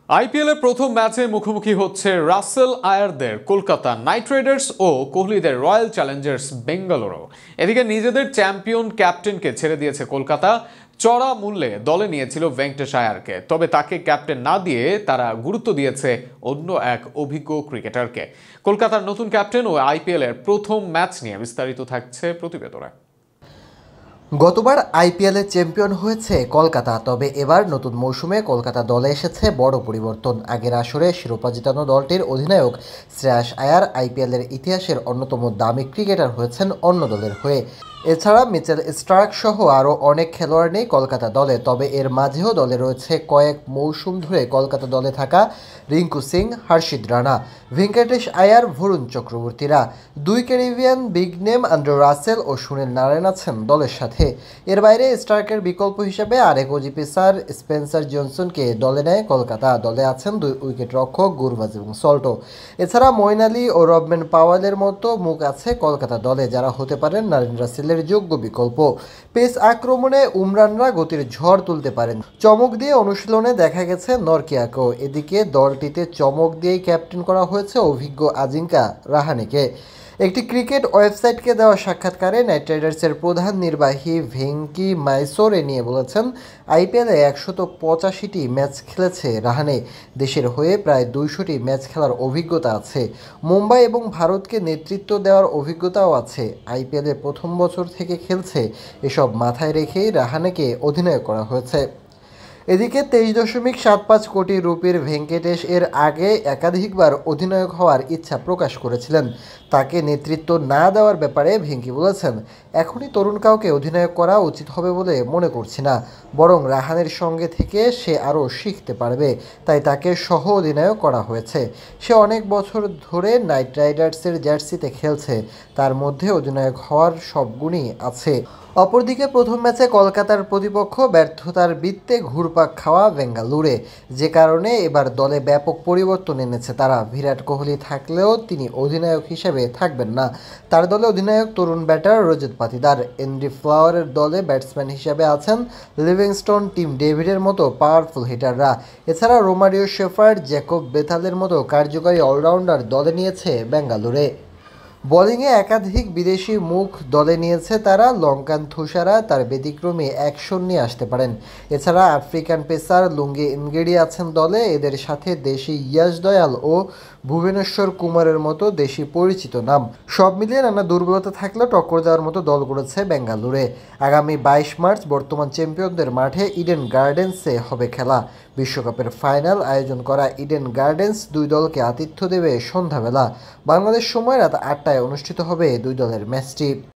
আইপিএলের প্রথম ম্যাচে মুখোমুখি হচ্ছে রাসেল আয়ারদের কলকাতা নাইট রাইডার্স ও কোহলিদের রয়্যাল চ্যালেঞ্জার্স বেঙ্গালুরু। এদিকে নিজেদের চ্যাম্পিয়ন ক্যাপ্টেনকে ছেড়ে দিয়েছে কলকাতা। চড়া মূল্যে দলে নিয়েছিল ভেঙ্কটেশ আয়ারকে, তবে তাকে ক্যাপ্টেন না দিয়ে তারা গুরুত্ব দিয়েছে অন্য এক অভিজ্ঞ ক্রিকেটারকে। কলকাতার নতুন ক্যাপ্টেন ও আইপিএলের প্রথম ম্যাচ নিয়ে বিস্তারিত থাকছে প্রতিবেদনে। গতবার আইপিএলে চ্যাম্পিয়ন হয়েছে কলকাতা, তবে এবার নতুন মৌসুমে কলকাতা দলে এসেছে বড় পরিবর্তন। আগের আসরে শিরোপা জেতানো দলটির অধিনায়ক শ্রেয়াস আয়ার আইপিএলের ইতিহাসের অন্যতম দামি ক্রিকেটার হয়েছেন অন্য দলের হয়ে। এছাড়া মিচেল স্টার্ক সহ আরও অনেক খেলোয়াড় নেই কলকাতা দলে, তবে এর মাঝেও দলে রয়েছে কয়েক মৌসুম ধরে কলকাতা দলে থাকা রিঙ্কু সিং, হর্ষিত রানা, ভেঙ্কটেশ আয়ার, ভরুণ চক্রবর্তীরা। দুই Caribbean big name Andre Russell ও সুনীল নারায়ণ আছেন দলের সাথে। এর বাইরে স্টার্কের বিকল্প হিসেবে আরেক অজি পেসার স্পেন্সার জনসনকে দলে নেয় কলকাতা। দলে আছেন দুই উইকেট রক্ষক গুরবাজ এবং সল্টো। এছাড়া মঈন আলী ও রবম্যান পাওয়েলের মতো মুখ আছে কলকাতা দলে, যারা হতে পারেন নারিন রাসেলের যোগ্য বিকল্প। পেস আক্রমণে উমরানরা গতির ঝড় তুলতে পারেন। চমক দিয়ে অনুশীলনে দেখা গেছে নরকিয়াকেও। এদিকে দলটিতে চমক দিয়েই ক্যাপ্টেন করা হয়েছে অভিজ্ঞ আজিঙ্কা রাহানেকে। একটি ক্রিকেট ওয়েবসাইটকে দেওয়া সাক্ষাৎকারে নাইট রাইডার্সের প্রধান নির্বাহী ভেঙ্কি মাইসোর এ নিয়ে বলেছেন, আইপিএলে 185টি ম্যাচ খেলেছে রাহানে। দেশের হয়ে প্রায় 200টি ম্যাচ খেলার অভিজ্ঞতা আছে। মুম্বাই এবং ভারতকে নেতৃত্ব দেওয়ার অভিজ্ঞতাও আছে। আইপিএলের প্রথম বছর থেকে খেলছে। এসব মাথায় রেখেই রাহানেকে অধিনায়ক করা হয়েছে। এদিকে 23.75 কোটি রুপির ভেঙ্কটেশ এর আগে একাধিকবার অধিনায়ক হওয়ার ইচ্ছা প্রকাশ করেছিলেন। তাকে নেতৃত্ব না দেওয়ার ব্যাপারে ভেঙ্কি বলেছেন, এখনই তরুণ কাউকে অধিনায়ক করা উচিত হবে বলে মনে করছি না, বরং রাহানের সঙ্গে থেকে সে আরও শিখতে পারবে, তাই তাকে সহ অধিনায়ক করা হয়েছে। সে অনেক বছর ধরে নাইট রাইডার্সের জার্সিতে খেলছে, তার মধ্যে অধিনায়ক হওয়ার সব গুণই আছে। অপরদিকে প্রথম ম্যাচে কলকাতার প্রতিপক্ষ ব্যর্থতার বৃত্তে ঘুরপাক খাওয়া বেঙ্গালুরে, যে কারণে এবার দলে ব্যাপক পরিবর্তন এনেছে তারা। বিরাট কোহলি থাকলেও তিনি অধিনায়ক হিসেবে থাকবেন না। তার দলে অধিনায়ক তরুণ ব্যাটার রজত পাতিদার। এন্ডি ফ্লাওয়ারের দলে ব্যাটসম্যান হিসেবে আছেন লিভিংস্টোন, টিম ডেভিডের মতো পাওয়ারফুল হিটাররা। এছাড়া রোমারিও শেফার্ড, জ্যাকব বেথালের মতো কার্যকরী অলরাউন্ডার দলে নিয়েছে বেঙ্গালুরে। বোলিংয়ে একাধিক বিদেশি মুখ দলে নিয়েছে তারা। লঙ্কান তুষারা তার ব্যতিক্রমী অ্যাকশন নিয়ে আসতে পারেন। এছাড়া আফ্রিকান পেসার লুঙ্গি ইনগিডি আছেন দলে। এদের সাথে দেশি ইয়াশ দয়াল ও ভুবনেশ্বর কুমারের মতো দেশি পরিচিত নাম। সব মিলিয়ে নানা দুর্বলতা থাকলেও টক্কর দেওয়ার মতো দল গড়েছে বেঙ্গালুরে। আগামী 22 মার্চ বর্তমান চ্যাম্পিয়নদের মাঠে ইডেন গার্ডেন্সে হবে খেলা। বিশ্বকাপের ফাইনাল আয়োজন করা ইডেন গার্ডেন্স দুই দলকে আতিথ্য দেবে সন্ধ্যাবেলা। বাংলাদেশ সময় রাত 8টায় অনুষ্ঠিত হবে দুই দলের ম্যাচটি।